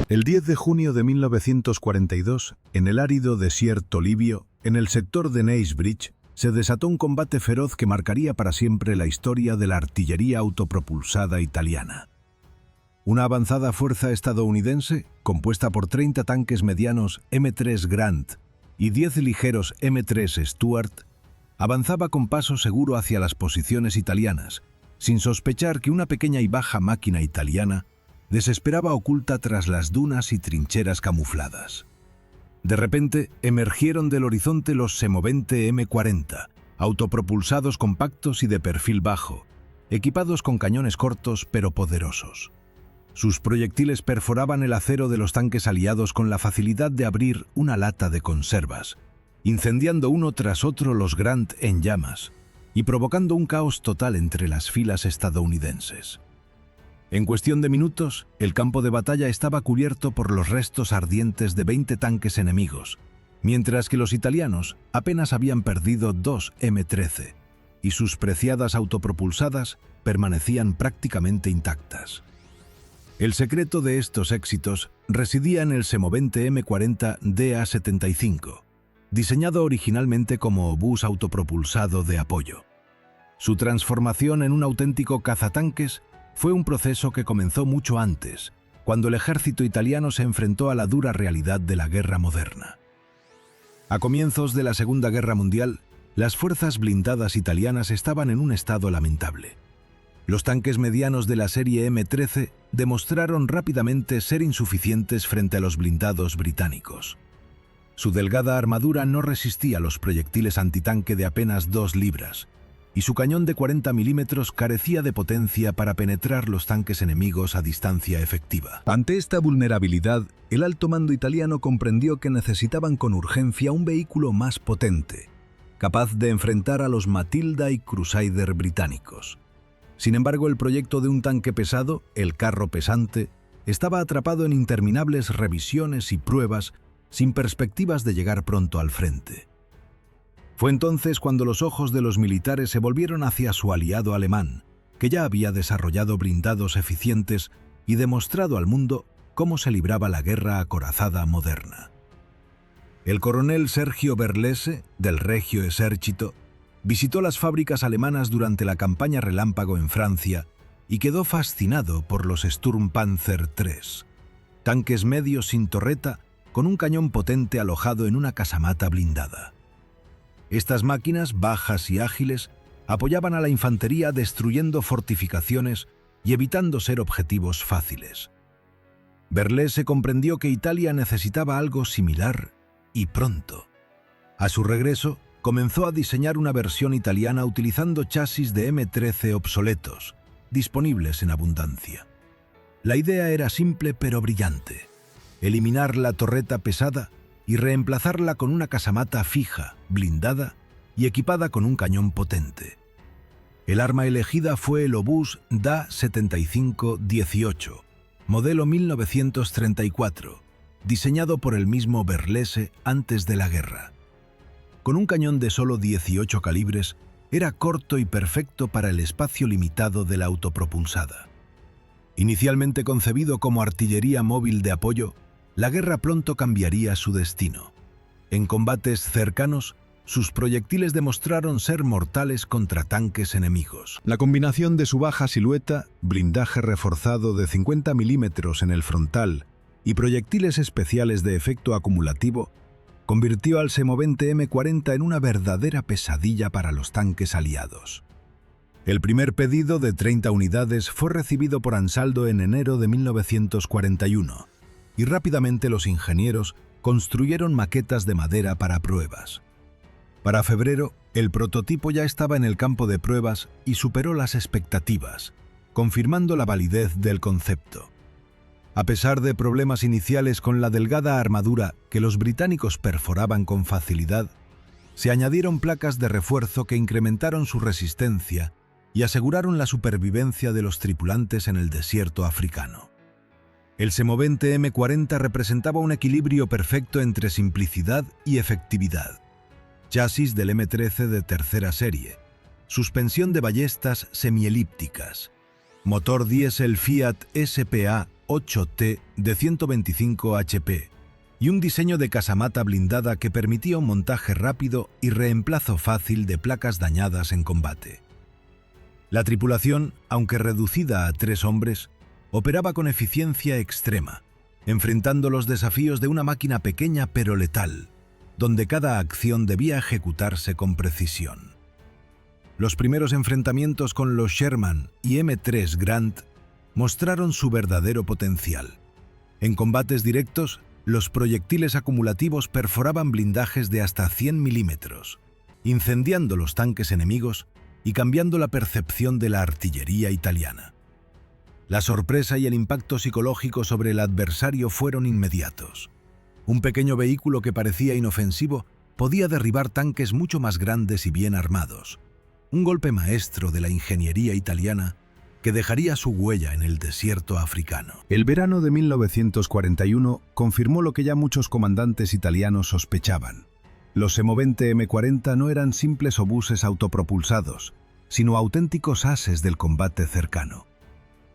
El 10 de junio de 1942, en el árido desierto libio, en el sector de Knightsbridge, se desató un combate feroz que marcaría para siempre la historia de la artillería autopropulsada italiana. Una avanzada fuerza estadounidense, compuesta por 30 tanques medianos M3 Grant y 10 ligeros M3 Stuart, avanzaba con paso seguro hacia las posiciones italianas, sin sospechar que una pequeña y baja máquina italiana desesperaba oculta tras las dunas y trincheras camufladas. De repente, emergieron del horizonte los semovente M40, autopropulsados compactos y de perfil bajo, equipados con cañones cortos pero poderosos. Sus proyectiles perforaban el acero de los tanques aliados con la facilidad de abrir una lata de conservas, incendiando uno tras otro los Grant en llamas y provocando un caos total entre las filas estadounidenses. En cuestión de minutos, el campo de batalla estaba cubierto por los restos ardientes de 20 tanques enemigos, mientras que los italianos apenas habían perdido 2 M13 y sus preciadas autopropulsadas permanecían prácticamente intactas. El secreto de estos éxitos residía en el semovente M40 DA-75, diseñado originalmente como obús autopropulsado de apoyo. Su transformación en un auténtico cazatanques fue un proceso que comenzó mucho antes, cuando el ejército italiano se enfrentó a la dura realidad de la guerra moderna. A comienzos de la Segunda Guerra Mundial, las fuerzas blindadas italianas estaban en un estado lamentable. Los tanques medianos de la serie M13 demostraron rápidamente ser insuficientes frente a los blindados británicos. Su delgada armadura no resistía los proyectiles antitanque de apenas 2 libras, y su cañón de 40 milímetros carecía de potencia para penetrar los tanques enemigos a distancia efectiva. Ante esta vulnerabilidad, el alto mando italiano comprendió que necesitaban con urgencia un vehículo más potente, capaz de enfrentar a los Matilda y Crusader británicos. Sin embargo, el proyecto de un tanque pesado, el carro pesante, estaba atrapado en interminables revisiones y pruebas sin perspectivas de llegar pronto al frente. Fue entonces cuando los ojos de los militares se volvieron hacia su aliado alemán, que ya había desarrollado blindados eficientes y demostrado al mundo cómo se libraba la guerra acorazada moderna. El coronel Sergio Berlese, del Regio Esercito, visitó las fábricas alemanas durante la campaña Relámpago en Francia y quedó fascinado por los Sturmpanzer III, tanques medios sin torreta con un cañón potente alojado en una casamata blindada. Estas máquinas, bajas y ágiles, apoyaban a la infantería destruyendo fortificaciones y evitando ser objetivos fáciles. Berlese comprendió que Italia necesitaba algo similar y pronto. A su regreso, comenzó a diseñar una versión italiana utilizando chasis de M13 obsoletos, disponibles en abundancia. La idea era simple pero brillante: eliminar la torreta pesada y reemplazarla con una casamata fija, blindada y equipada con un cañón potente. El arma elegida fue el obús DA-75-18, modelo 1934, diseñado por el mismo Berlese antes de la guerra. Con un cañón de solo 18 calibres, era corto y perfecto para el espacio limitado de la autopropulsada. Inicialmente concebido como artillería móvil de apoyo, la guerra pronto cambiaría su destino. En combates cercanos, sus proyectiles demostraron ser mortales contra tanques enemigos. La combinación de su baja silueta, blindaje reforzado de 50 milímetros en el frontal y proyectiles especiales de efecto acumulativo convirtió al semovente M40 en una verdadera pesadilla para los tanques aliados. El primer pedido de 30 unidades fue recibido por Ansaldo en enero de 1941. Y rápidamente los ingenieros construyeron maquetas de madera para pruebas. Para febrero, el prototipo ya estaba en el campo de pruebas y superó las expectativas, confirmando la validez del concepto. A pesar de problemas iniciales con la delgada armadura que los británicos perforaban con facilidad, se añadieron placas de refuerzo que incrementaron su resistencia y aseguraron la supervivencia de los tripulantes en el desierto africano. El semovente M40 representaba un equilibrio perfecto entre simplicidad y efectividad. Chasis del M13 de tercera serie, suspensión de ballestas semielípticas, motor diésel Fiat SPA 8T de 125 HP y un diseño de casamata blindada que permitía un montaje rápido y reemplazo fácil de placas dañadas en combate. La tripulación, aunque reducida a 3 hombres, operaba con eficiencia extrema, enfrentando los desafíos de una máquina pequeña pero letal, donde cada acción debía ejecutarse con precisión. Los primeros enfrentamientos con los Sherman y M3 Grant mostraron su verdadero potencial. En combates directos, los proyectiles acumulativos perforaban blindajes de hasta 100 milímetros, incendiando los tanques enemigos y cambiando la percepción de la artillería italiana. La sorpresa y el impacto psicológico sobre el adversario fueron inmediatos. Un pequeño vehículo que parecía inofensivo podía derribar tanques mucho más grandes y bien armados. Un golpe maestro de la ingeniería italiana que dejaría su huella en el desierto africano. El verano de 1941 confirmó lo que ya muchos comandantes italianos sospechaban. Los semovente M40 no eran simples obuses autopropulsados, sino auténticos ases del combate cercano.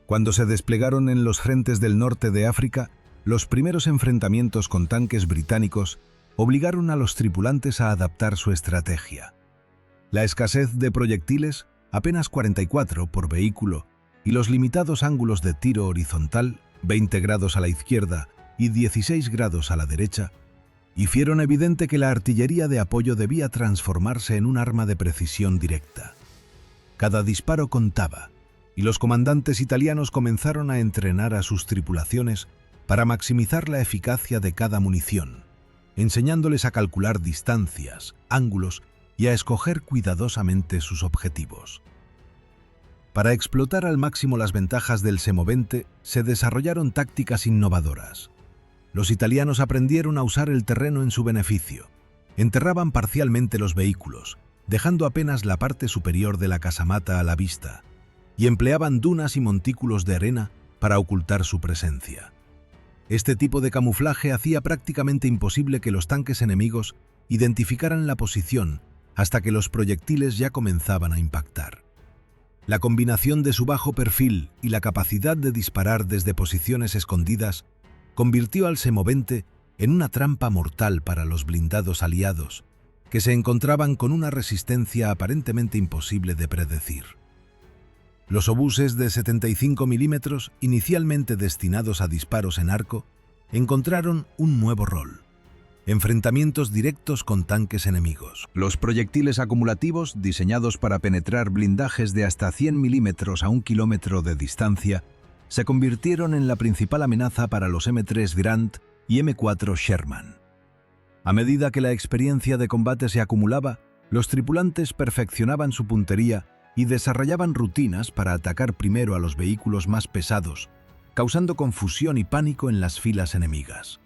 Cuando se desplegaron en los frentes del norte de África, los primeros enfrentamientos con tanques británicos obligaron a los tripulantes a adaptar su estrategia. La escasez de proyectiles, apenas 44 por vehículo, y los limitados ángulos de tiro horizontal, 20 grados a la izquierda y 16 grados a la derecha, hicieron evidente que la artillería de apoyo debía transformarse en un arma de precisión directa. Cada disparo contaba, y los comandantes italianos comenzaron a entrenar a sus tripulaciones para maximizar la eficacia de cada munición, enseñándoles a calcular distancias, ángulos y a escoger cuidadosamente sus objetivos. Para explotar al máximo las ventajas del semovente, se desarrollaron tácticas innovadoras. Los italianos aprendieron a usar el terreno en su beneficio. Enterraban parcialmente los vehículos, dejando apenas la parte superior de la casamata a la vista, y empleaban dunas y montículos de arena para ocultar su presencia. Este tipo de camuflaje hacía prácticamente imposible que los tanques enemigos identificaran la posición hasta que los proyectiles ya comenzaban a impactar. La combinación de su bajo perfil y la capacidad de disparar desde posiciones escondidas convirtió al semovente en una trampa mortal para los blindados aliados, que se encontraban con una resistencia aparentemente imposible de predecir. Los obuses de 75 milímetros, inicialmente destinados a disparos en arco, encontraron un nuevo rol: enfrentamientos directos con tanques enemigos. Los proyectiles acumulativos, diseñados para penetrar blindajes de hasta 100 milímetros a 1 kilómetro de distancia, se convirtieron en la principal amenaza para los M3 Grant y M4 Sherman. A medida que la experiencia de combate se acumulaba, los tripulantes perfeccionaban su puntería y desarrollaban rutinas para atacar primero a los vehículos más pesados, causando confusión y pánico en las filas enemigas.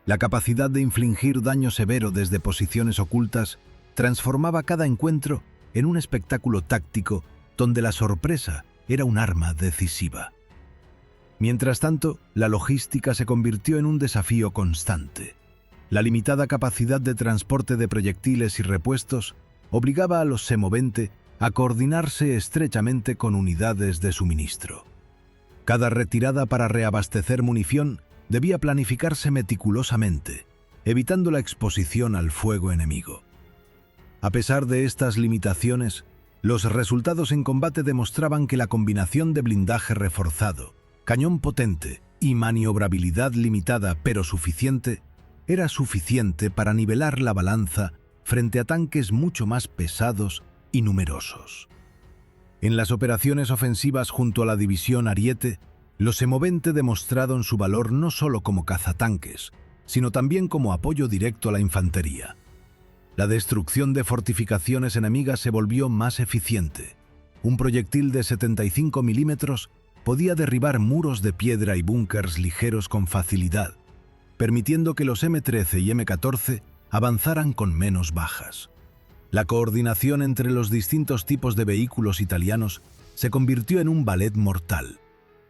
La capacidad de infligir daño severo desde posiciones ocultas transformaba cada encuentro en un espectáculo táctico donde la sorpresa era un arma decisiva. Mientras tanto, la logística se convirtió en un desafío constante. La limitada capacidad de transporte de proyectiles y repuestos obligaba a los semovente a coordinarse estrechamente con unidades de suministro. Cada retirada para reabastecer munición debía planificarse meticulosamente, evitando la exposición al fuego enemigo. A pesar de estas limitaciones, los resultados en combate demostraban que la combinación de blindaje reforzado, cañón potente y maniobrabilidad limitada pero suficiente era suficiente para nivelar la balanza frente a tanques mucho más pesados y numerosos. En las operaciones ofensivas junto a la división Ariete, los semovente demostraron su valor no solo como cazatanques, sino también como apoyo directo a la infantería. La destrucción de fortificaciones enemigas se volvió más eficiente. Un proyectil de 75 milímetros podía derribar muros de piedra y búnkers ligeros con facilidad, permitiendo que los M13 y M14 avanzaran con menos bajas. La coordinación entre los distintos tipos de vehículos italianos se convirtió en un ballet mortal,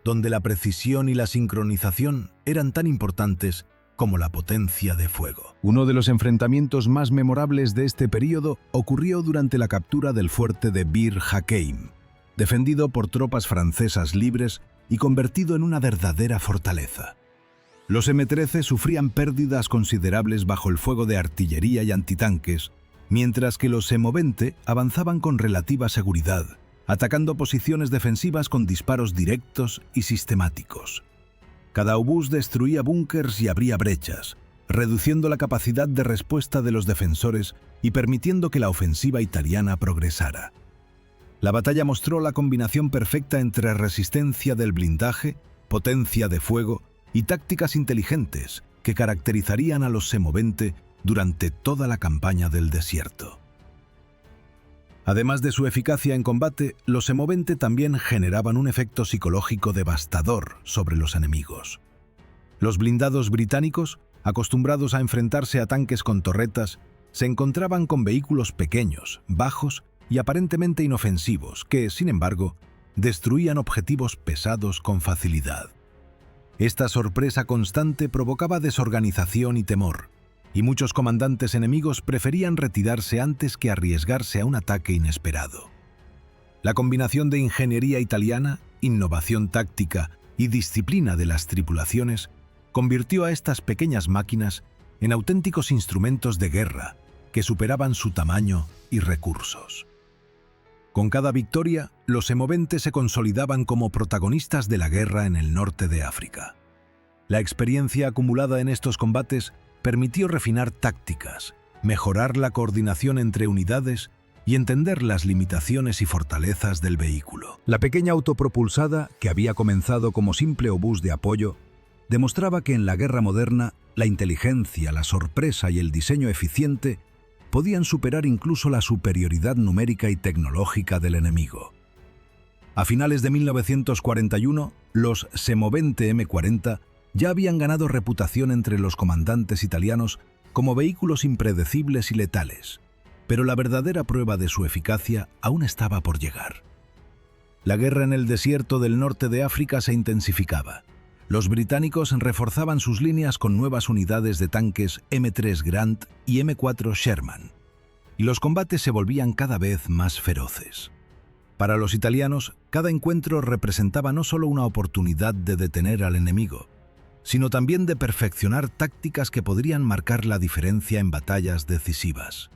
donde la precisión y la sincronización eran tan importantes como la potencia de fuego. Uno de los enfrentamientos más memorables de este período ocurrió durante la captura del fuerte de Bir Hakeim, defendido por tropas francesas libres y convertido en una verdadera fortaleza. Los M-13 sufrían pérdidas considerables bajo el fuego de artillería y antitanques, mientras que los M-20 avanzaban con relativa seguridad, atacando posiciones defensivas con disparos directos y sistemáticos. Cada obús destruía búnkers y abría brechas, reduciendo la capacidad de respuesta de los defensores y permitiendo que la ofensiva italiana progresara. La batalla mostró la combinación perfecta entre resistencia del blindaje, potencia de fuego y tácticas inteligentes que caracterizarían a los semovente durante toda la campaña del desierto. Además de su eficacia en combate, los semovente también generaban un efecto psicológico devastador sobre los enemigos. Los blindados británicos, acostumbrados a enfrentarse a tanques con torretas, se encontraban con vehículos pequeños, bajos y aparentemente inofensivos que, sin embargo, destruían objetivos pesados con facilidad. Esta sorpresa constante provocaba desorganización y temor, y muchos comandantes enemigos preferían retirarse antes que arriesgarse a un ataque inesperado. La combinación de ingeniería italiana, innovación táctica y disciplina de las tripulaciones convirtió a estas pequeñas máquinas en auténticos instrumentos de guerra que superaban su tamaño y recursos. Con cada victoria, los semovente se consolidaban como protagonistas de la guerra en el norte de África. La experiencia acumulada en estos combates permitió refinar tácticas, mejorar la coordinación entre unidades y entender las limitaciones y fortalezas del vehículo. La pequeña autopropulsada, que había comenzado como simple obús de apoyo, demostraba que en la guerra moderna la inteligencia, la sorpresa y el diseño eficiente podían superar incluso la superioridad numérica y tecnológica del enemigo. A finales de 1941, los semovente M40 ya habían ganado reputación entre los comandantes italianos como vehículos impredecibles y letales, pero la verdadera prueba de su eficacia aún estaba por llegar. La guerra en el desierto del norte de África se intensificaba. Los británicos reforzaban sus líneas con nuevas unidades de tanques M3 Grant y M4 Sherman, y los combates se volvían cada vez más feroces. Para los italianos, cada encuentro representaba no solo una oportunidad de detener al enemigo, sino también de perfeccionar tácticas que podrían marcar la diferencia en batallas decisivas.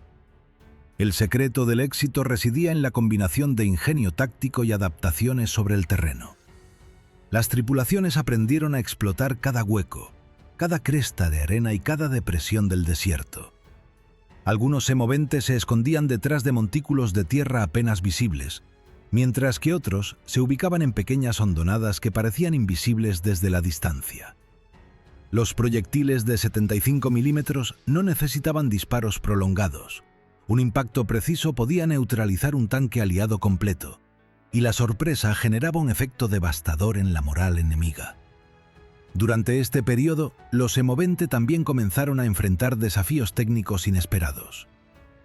El secreto del éxito residía en la combinación de ingenio táctico y adaptaciones sobre el terreno. Las tripulaciones aprendieron a explotar cada hueco, cada cresta de arena y cada depresión del desierto. Algunos semoventes se escondían detrás de montículos de tierra apenas visibles, mientras que otros se ubicaban en pequeñas hondonadas que parecían invisibles desde la distancia. Los proyectiles de 75 milímetros no necesitaban disparos prolongados. Un impacto preciso podía neutralizar un tanque aliado completo, y la sorpresa generaba un efecto devastador en la moral enemiga. Durante este periodo, los semovente también comenzaron a enfrentar desafíos técnicos inesperados.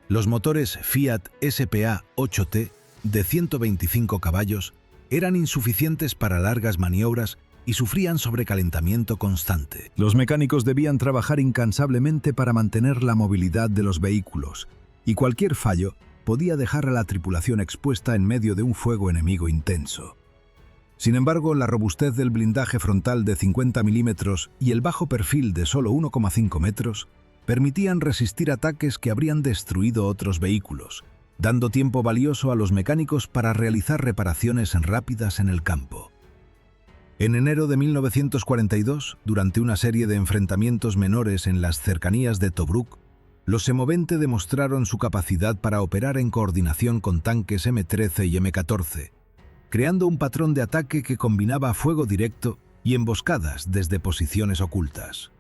Los motores Fiat SPA-8T de 125 caballos eran insuficientes para largas maniobras y sufrían sobrecalentamiento constante. Los mecánicos debían trabajar incansablemente para mantener la movilidad de los vehículos, y cualquier fallo podía dejar a la tripulación expuesta en medio de un fuego enemigo intenso. Sin embargo, la robustez del blindaje frontal de 50 milímetros y el bajo perfil de solo 1,5 metros permitían resistir ataques que habrían destruido otros vehículos, dando tiempo valioso a los mecánicos para realizar reparaciones rápidas en el campo. En enero de 1942, durante una serie de enfrentamientos menores en las cercanías de Tobruk, los semovente demostraron su capacidad para operar en coordinación con tanques M13 y M14, creando un patrón de ataque que combinaba fuego directo y emboscadas desde posiciones ocultas.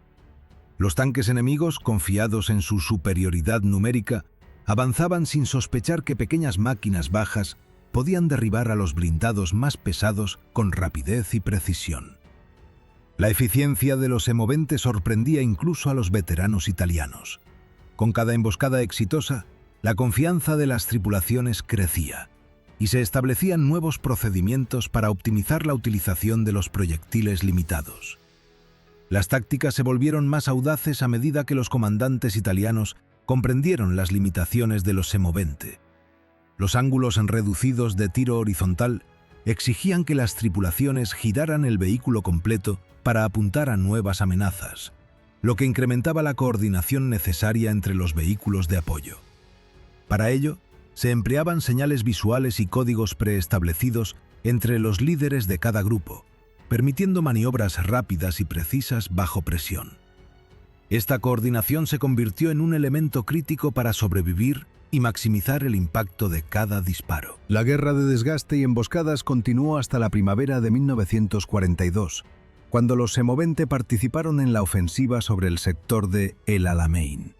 Los tanques enemigos, confiados en su superioridad numérica, avanzaban sin sospechar que pequeñas máquinas bajas podían derribar a los blindados más pesados con rapidez y precisión. La eficiencia de los semovente sorprendía incluso a los veteranos italianos. Con cada emboscada exitosa, la confianza de las tripulaciones crecía, y se establecían nuevos procedimientos para optimizar la utilización de los proyectiles limitados. Las tácticas se volvieron más audaces a medida que los comandantes italianos comprendieron las limitaciones de los semovente. Los ángulos reducidos de tiro horizontal exigían que las tripulaciones giraran el vehículo completo para apuntar a nuevas amenazas, lo que incrementaba la coordinación necesaria entre los vehículos de apoyo. Para ello, se empleaban señales visuales y códigos preestablecidos entre los líderes de cada grupo, permitiendo maniobras rápidas y precisas bajo presión. Esta coordinación se convirtió en un elemento crítico para sobrevivir y maximizar el impacto de cada disparo. La guerra de desgaste y emboscadas continuó hasta la primavera de 1942, cuando los semovente participaron en la ofensiva sobre el sector de El Alamein.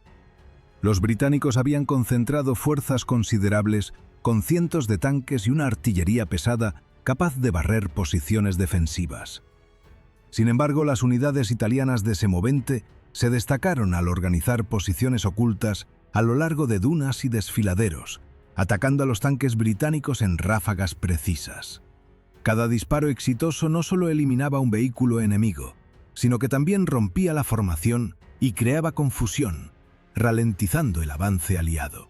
Los británicos habían concentrado fuerzas considerables con cientos de tanques y una artillería pesada capaz de barrer posiciones defensivas. Sin embargo, las unidades italianas de semovente se destacaron al organizar posiciones ocultas a lo largo de dunas y desfiladeros, atacando a los tanques británicos en ráfagas precisas. Cada disparo exitoso no solo eliminaba un vehículo enemigo, sino que también rompía la formación y creaba confusión, ralentizando el avance aliado.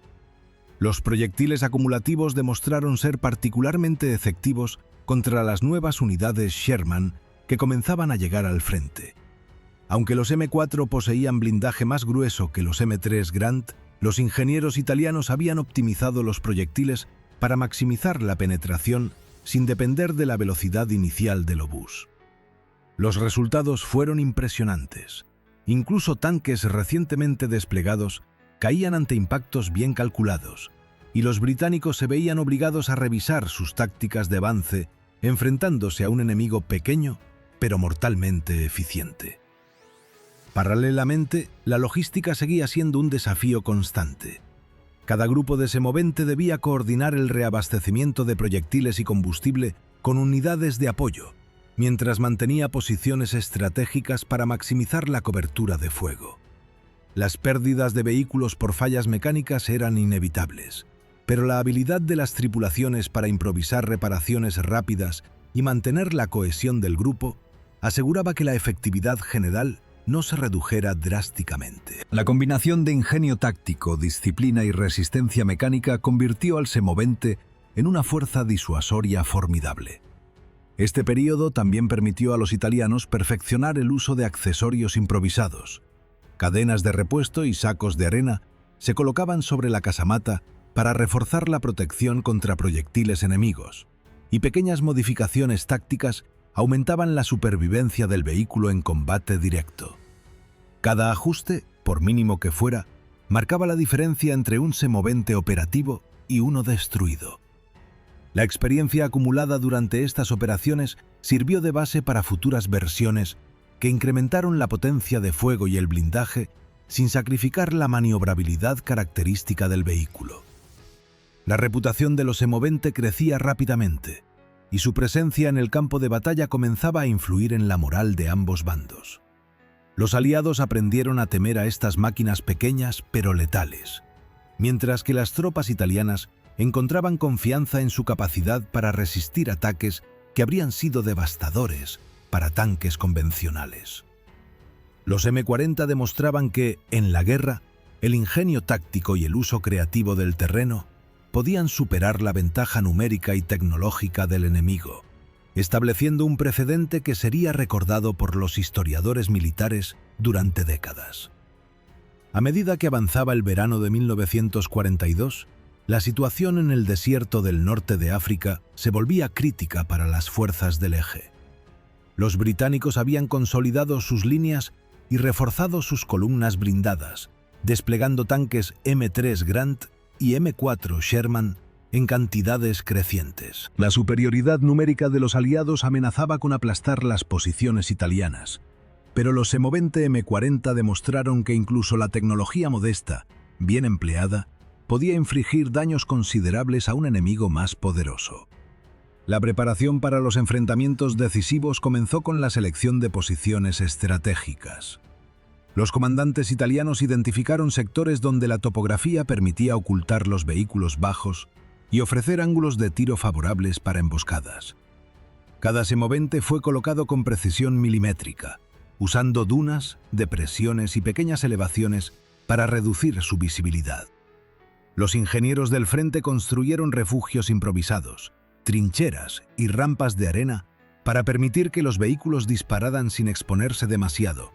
Los proyectiles acumulativos demostraron ser particularmente efectivos contra las nuevas unidades Sherman que comenzaban a llegar al frente. Aunque los M4 poseían blindaje más grueso que los M3 Grant, los ingenieros italianos habían optimizado los proyectiles para maximizar la penetración sin depender de la velocidad inicial del obús. Los resultados fueron impresionantes. Incluso tanques recientemente desplegados caían ante impactos bien calculados, y los británicos se veían obligados a revisar sus tácticas de avance, enfrentándose a un enemigo pequeño, pero mortalmente eficiente. Paralelamente, la logística seguía siendo un desafío constante. Cada grupo de semovente debía coordinar el reabastecimiento de proyectiles y combustible con unidades de apoyo, mientras mantenía posiciones estratégicas para maximizar la cobertura de fuego. Las pérdidas de vehículos por fallas mecánicas eran inevitables, pero la habilidad de las tripulaciones para improvisar reparaciones rápidas y mantener la cohesión del grupo aseguraba que la efectividad general no se redujera drásticamente. La combinación de ingenio táctico, disciplina y resistencia mecánica convirtió al semovente en una fuerza disuasoria formidable. Este período también permitió a los italianos perfeccionar el uso de accesorios improvisados. Cadenas de repuesto y sacos de arena se colocaban sobre la casamata para reforzar la protección contra proyectiles enemigos, y pequeñas modificaciones tácticas aumentaban la supervivencia del vehículo en combate directo. Cada ajuste, por mínimo que fuera, marcaba la diferencia entre un semovente operativo y uno destruido. La experiencia acumulada durante estas operaciones sirvió de base para futuras versiones que incrementaron la potencia de fuego y el blindaje sin sacrificar la maniobrabilidad característica del vehículo. La reputación de los semovente crecía rápidamente, y su presencia en el campo de batalla comenzaba a influir en la moral de ambos bandos. Los aliados aprendieron a temer a estas máquinas pequeñas pero letales, mientras que las tropas italianas encontraban confianza en su capacidad para resistir ataques que habrían sido devastadores para tanques convencionales. Los M40 demostraban que, en la guerra, el ingenio táctico y el uso creativo del terreno podían superar la ventaja numérica y tecnológica del enemigo, estableciendo un precedente que sería recordado por los historiadores militares durante décadas. A medida que avanzaba el verano de 1942, la situación en el desierto del norte de África se volvía crítica para las fuerzas del eje. Los británicos habían consolidado sus líneas y reforzado sus columnas blindadas, desplegando tanques M3 Grant y M4 Sherman en cantidades crecientes. La superioridad numérica de los aliados amenazaba con aplastar las posiciones italianas, pero los semovente M40 demostraron que incluso la tecnología modesta, bien empleada, podía infligir daños considerables a un enemigo más poderoso. La preparación para los enfrentamientos decisivos comenzó con la selección de posiciones estratégicas. Los comandantes italianos identificaron sectores donde la topografía permitía ocultar los vehículos bajos y ofrecer ángulos de tiro favorables para emboscadas. Cada semovente fue colocado con precisión milimétrica, usando dunas, depresiones y pequeñas elevaciones para reducir su visibilidad. Los ingenieros del frente construyeron refugios improvisados, trincheras y rampas de arena para permitir que los vehículos dispararan sin exponerse demasiado,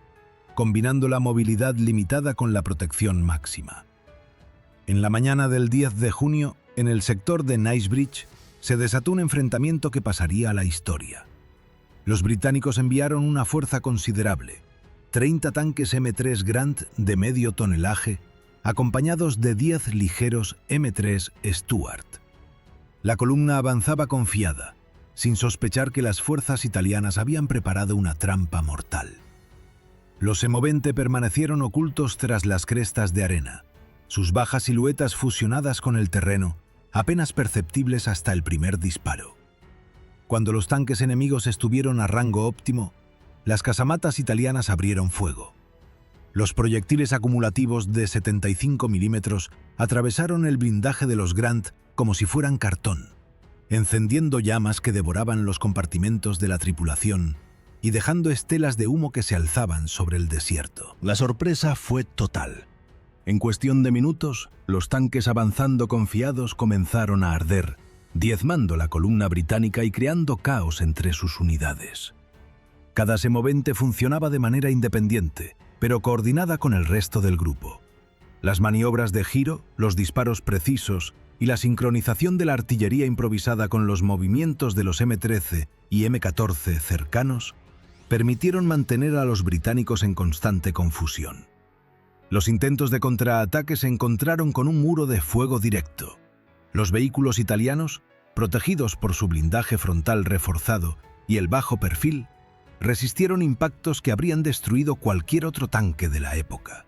combinando la movilidad limitada con la protección máxima. En la mañana del 10 de junio, en el sector de Knightsbridge, se desató un enfrentamiento que pasaría a la historia. Los británicos enviaron una fuerza considerable, 30 tanques M3 Grant de medio tonelaje, acompañados de 10 ligeros M3 Stuart. La columna avanzaba confiada, sin sospechar que las fuerzas italianas habían preparado una trampa mortal. Los semovente permanecieron ocultos tras las crestas de arena, sus bajas siluetas fusionadas con el terreno, apenas perceptibles hasta el primer disparo. Cuando los tanques enemigos estuvieron a rango óptimo, las casamatas italianas abrieron fuego. Los proyectiles acumulativos de 75 milímetros atravesaron el blindaje de los Grant como si fueran cartón, encendiendo llamas que devoraban los compartimentos de la tripulación y dejando estelas de humo que se alzaban sobre el desierto. La sorpresa fue total. En cuestión de minutos, los tanques avanzando confiados comenzaron a arder, diezmando la columna británica y creando caos entre sus unidades. Cada semovente funcionaba de manera independiente, pero coordinada con el resto del grupo. Las maniobras de giro, los disparos precisos y la sincronización de la artillería improvisada con los movimientos de los M13 y M14 cercanos permitieron mantener a los británicos en constante confusión. Los intentos de contraataque se encontraron con un muro de fuego directo. Los vehículos italianos, protegidos por su blindaje frontal reforzado y el bajo perfil, resistieron impactos que habrían destruido cualquier otro tanque de la época.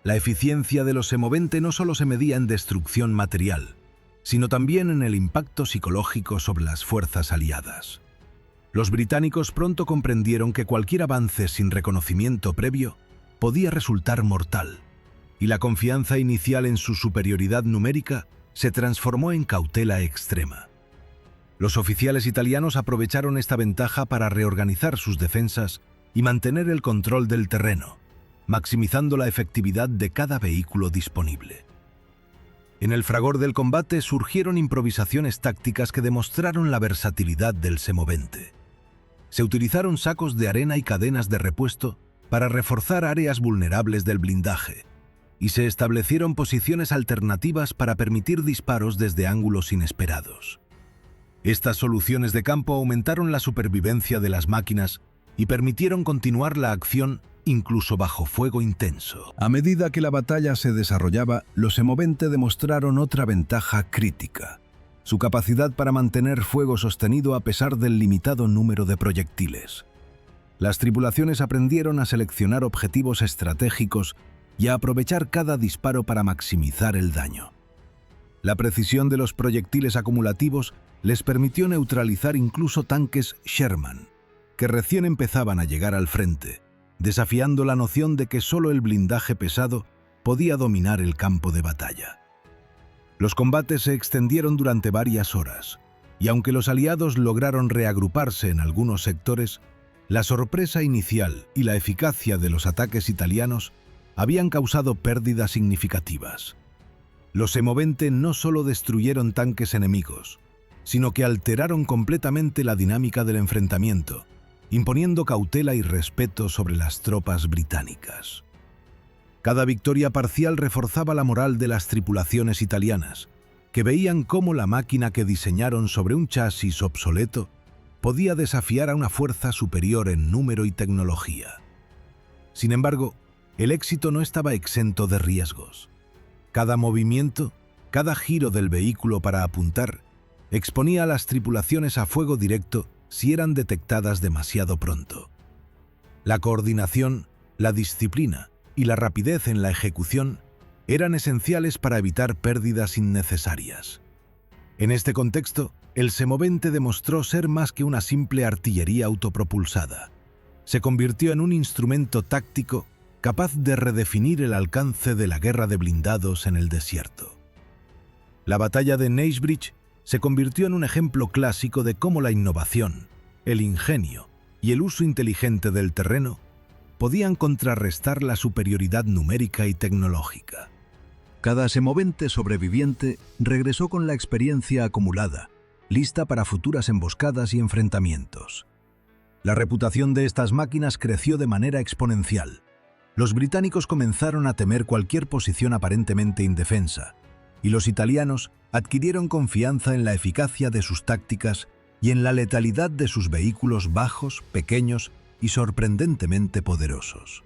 La eficiencia de los semovente no solo se medía en destrucción material, sino también en el impacto psicológico sobre las fuerzas aliadas. Los británicos pronto comprendieron que cualquier avance sin reconocimiento previo podía resultar mortal, y la confianza inicial en su superioridad numérica se transformó en cautela extrema. Los oficiales italianos aprovecharon esta ventaja para reorganizar sus defensas y mantener el control del terreno, maximizando la efectividad de cada vehículo disponible. En el fragor del combate surgieron improvisaciones tácticas que demostraron la versatilidad del semovente. Se utilizaron sacos de arena y cadenas de repuesto para reforzar áreas vulnerables del blindaje, y se establecieron posiciones alternativas para permitir disparos desde ángulos inesperados. Estas soluciones de campo aumentaron la supervivencia de las máquinas y permitieron continuar la acción incluso bajo fuego intenso. A medida que la batalla se desarrollaba, los semovente demostraron otra ventaja crítica: su capacidad para mantener fuego sostenido a pesar del limitado número de proyectiles. Las tripulaciones aprendieron a seleccionar objetivos estratégicos y a aprovechar cada disparo para maximizar el daño. La precisión de los proyectiles acumulativos les permitió neutralizar incluso tanques Sherman, que recién empezaban a llegar al frente, desafiando la noción de que solo el blindaje pesado podía dominar el campo de batalla. Los combates se extendieron durante varias horas, y aunque los aliados lograron reagruparse en algunos sectores, la sorpresa inicial y la eficacia de los ataques italianos habían causado pérdidas significativas. Los semovente no solo destruyeron tanques enemigos, sino que alteraron completamente la dinámica del enfrentamiento, imponiendo cautela y respeto sobre las tropas británicas. Cada victoria parcial reforzaba la moral de las tripulaciones italianas, que veían cómo la máquina que diseñaron sobre un chasis obsoleto podía desafiar a una fuerza superior en número y tecnología. Sin embargo, el éxito no estaba exento de riesgos. Cada movimiento, cada giro del vehículo para apuntar, exponía a las tripulaciones a fuego directo si eran detectadas demasiado pronto. La coordinación, la disciplina y la rapidez en la ejecución eran esenciales para evitar pérdidas innecesarias. En este contexto, el semovente demostró ser más que una simple artillería autopropulsada. Se convirtió en un instrumento táctico capaz de redefinir el alcance de la guerra de blindados en el desierto. La batalla de Knightsbridge se convirtió en un ejemplo clásico de cómo la innovación, el ingenio y el uso inteligente del terreno podían contrarrestar la superioridad numérica y tecnológica. Cada semovente sobreviviente regresó con la experiencia acumulada lista para futuras emboscadas y enfrentamientos. La reputación de estas máquinas creció de manera exponencial. Los británicos comenzaron a temer cualquier posición aparentemente indefensa, y los italianos adquirieron confianza en la eficacia de sus tácticas y en la letalidad de sus vehículos bajos, pequeños y sorprendentemente poderosos.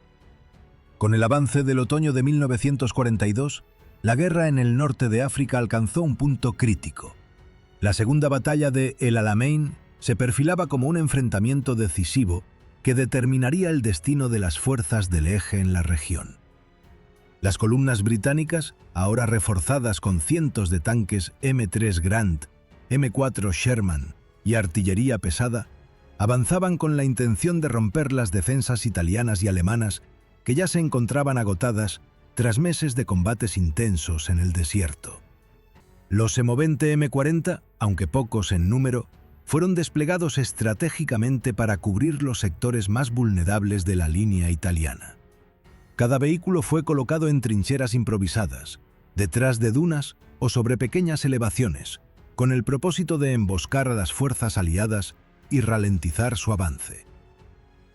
Con el avance del otoño de 1942, la guerra en el norte de África alcanzó un punto crítico. La segunda batalla de El Alamein se perfilaba como un enfrentamiento decisivo que determinaría el destino de las fuerzas del eje en la región. Las columnas británicas, ahora reforzadas con cientos de tanques M3 Grant, M4 Sherman y artillería pesada, avanzaban con la intención de romper las defensas italianas y alemanas que ya se encontraban agotadas tras meses de combates intensos en el desierto. Los semovente M40, aunque pocos en número, fueron desplegados estratégicamente para cubrir los sectores más vulnerables de la línea italiana. Cada vehículo fue colocado en trincheras improvisadas, detrás de dunas o sobre pequeñas elevaciones, con el propósito de emboscar a las fuerzas aliadas y ralentizar su avance.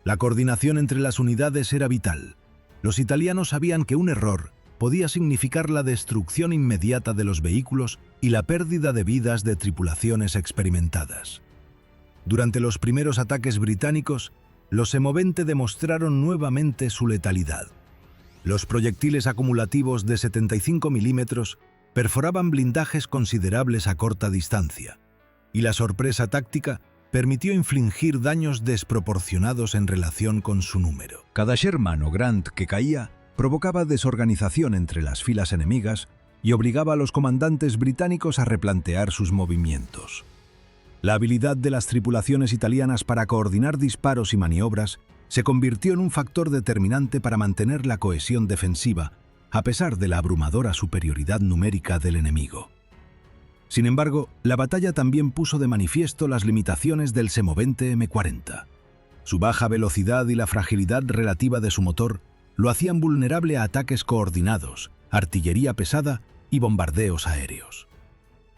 La coordinación entre las unidades era vital. Los italianos sabían que un error podía significar la destrucción inmediata de los vehículos y la pérdida de vidas de tripulaciones experimentadas. Durante los primeros ataques británicos, los semovente demostraron nuevamente su letalidad. Los proyectiles acumulativos de 75 milímetros perforaban blindajes considerables a corta distancia, y la sorpresa táctica permitió infligir daños desproporcionados en relación con su número. Cada Sherman o Grant que caía provocaba desorganización entre las filas enemigas y obligaba a los comandantes británicos a replantear sus movimientos. La habilidad de las tripulaciones italianas para coordinar disparos y maniobras se convirtió en un factor determinante para mantener la cohesión defensiva, a pesar de la abrumadora superioridad numérica del enemigo. Sin embargo, la batalla también puso de manifiesto las limitaciones del semovente M40. Su baja velocidad y la fragilidad relativa de su motor lo hacían vulnerable a ataques coordinados, artillería pesada y bombardeos aéreos.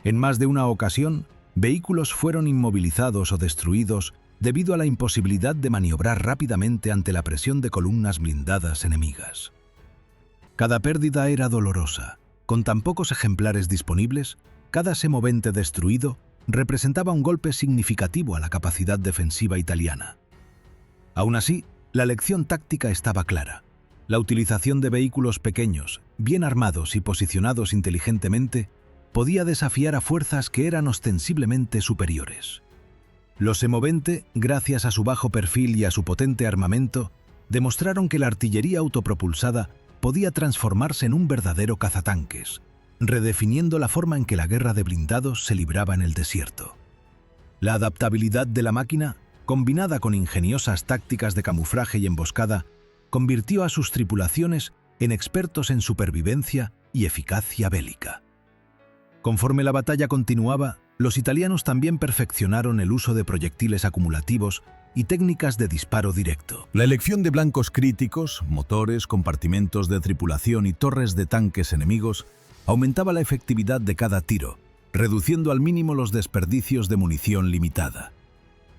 En más de una ocasión, vehículos fueron inmovilizados o destruidos debido a la imposibilidad de maniobrar rápidamente ante la presión de columnas blindadas enemigas. Cada pérdida era dolorosa. Con tan pocos ejemplares disponibles, cada semovente destruido representaba un golpe significativo a la capacidad defensiva italiana. Aún así, la lección táctica estaba clara. La utilización de vehículos pequeños, bien armados y posicionados inteligentemente, podía desafiar a fuerzas que eran ostensiblemente superiores. Los semovente, gracias a su bajo perfil y a su potente armamento, demostraron que la artillería autopropulsada podía transformarse en un verdadero cazatanques, redefiniendo la forma en que la guerra de blindados se libraba en el desierto. La adaptabilidad de la máquina, combinada con ingeniosas tácticas de camuflaje y emboscada, convirtió a sus tripulaciones en expertos en supervivencia y eficacia bélica. Conforme la batalla continuaba, los italianos también perfeccionaron el uso de proyectiles acumulativos y técnicas de disparo directo. La elección de blancos críticos, motores, compartimentos de tripulación y torres de tanques enemigos aumentaba la efectividad de cada tiro, reduciendo al mínimo los desperdicios de munición limitada.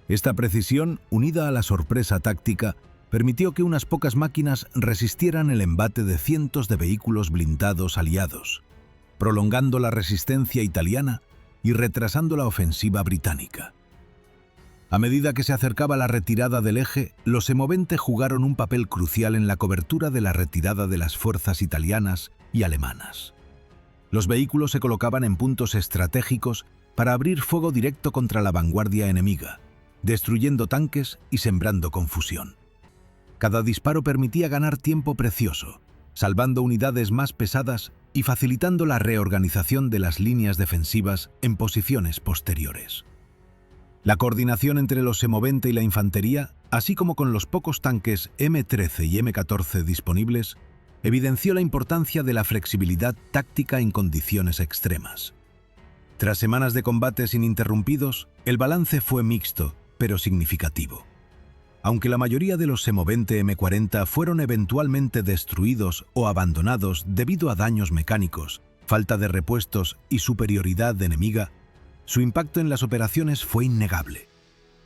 Esta precisión, unida a la sorpresa táctica, permitió que unas pocas máquinas resistieran el embate de cientos de vehículos blindados aliados, prolongando la resistencia italiana y retrasando la ofensiva británica. A medida que se acercaba la retirada del eje, los semovente jugaron un papel crucial en la cobertura de la retirada de las fuerzas italianas y alemanas. Los vehículos se colocaban en puntos estratégicos para abrir fuego directo contra la vanguardia enemiga, destruyendo tanques y sembrando confusión. Cada disparo permitía ganar tiempo precioso, salvando unidades más pesadas y facilitando la reorganización de las líneas defensivas en posiciones posteriores. La coordinación entre los semovente y la infantería, así como con los pocos tanques M13 y M14 disponibles, evidenció la importancia de la flexibilidad táctica en condiciones extremas. Tras semanas de combates ininterrumpidos, el balance fue mixto, pero significativo. Aunque la mayoría de los semovente M40 fueron eventualmente destruidos o abandonados debido a daños mecánicos, falta de repuestos y superioridad enemiga, Su impacto en las operaciones fue innegable.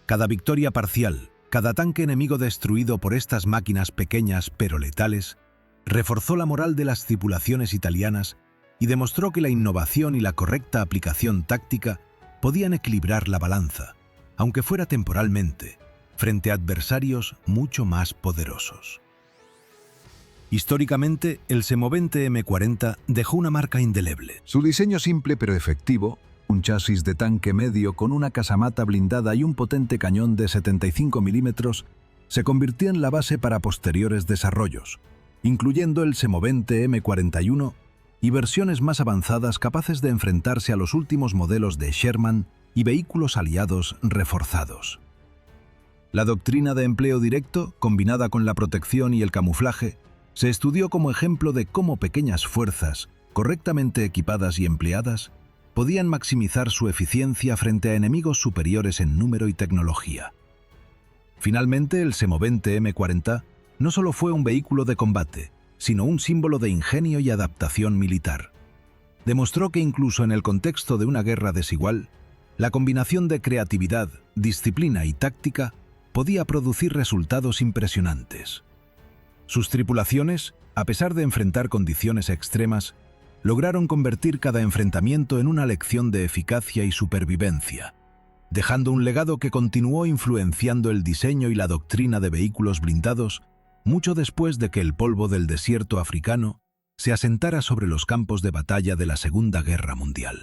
Cada victoria parcial, cada tanque enemigo destruido por estas máquinas pequeñas pero letales, reforzó la moral de las tripulaciones italianas y demostró que la innovación y la correcta aplicación táctica podían equilibrar la balanza, aunque fuera temporalmente, frente a adversarios mucho más poderosos. Históricamente, el semovente M40 dejó una marca indeleble. Su diseño simple pero efectivo, un chasis de tanque medio con una casamata blindada y un potente cañón de 75 milímetros, se convirtió en la base para posteriores desarrollos, incluyendo el semovente M41 y versiones más avanzadas capaces de enfrentarse a los últimos modelos de Sherman y vehículos aliados reforzados. La doctrina de empleo directo, combinada con la protección y el camuflaje, se estudió como ejemplo de cómo pequeñas fuerzas, correctamente equipadas y empleadas, podían maximizar su eficiencia frente a enemigos superiores en número y tecnología. Finalmente, el semovente M40 no solo fue un vehículo de combate, sino un símbolo de ingenio y adaptación militar. Demostró que incluso en el contexto de una guerra desigual, la combinación de creatividad, disciplina y táctica podía producir resultados impresionantes. Sus tripulaciones, a pesar de enfrentar condiciones extremas, lograron convertir cada enfrentamiento en una lección de eficacia y supervivencia, dejando un legado que continuó influenciando el diseño y la doctrina de vehículos blindados mucho después de que el polvo del desierto africano se asentara sobre los campos de batalla de la Segunda Guerra Mundial.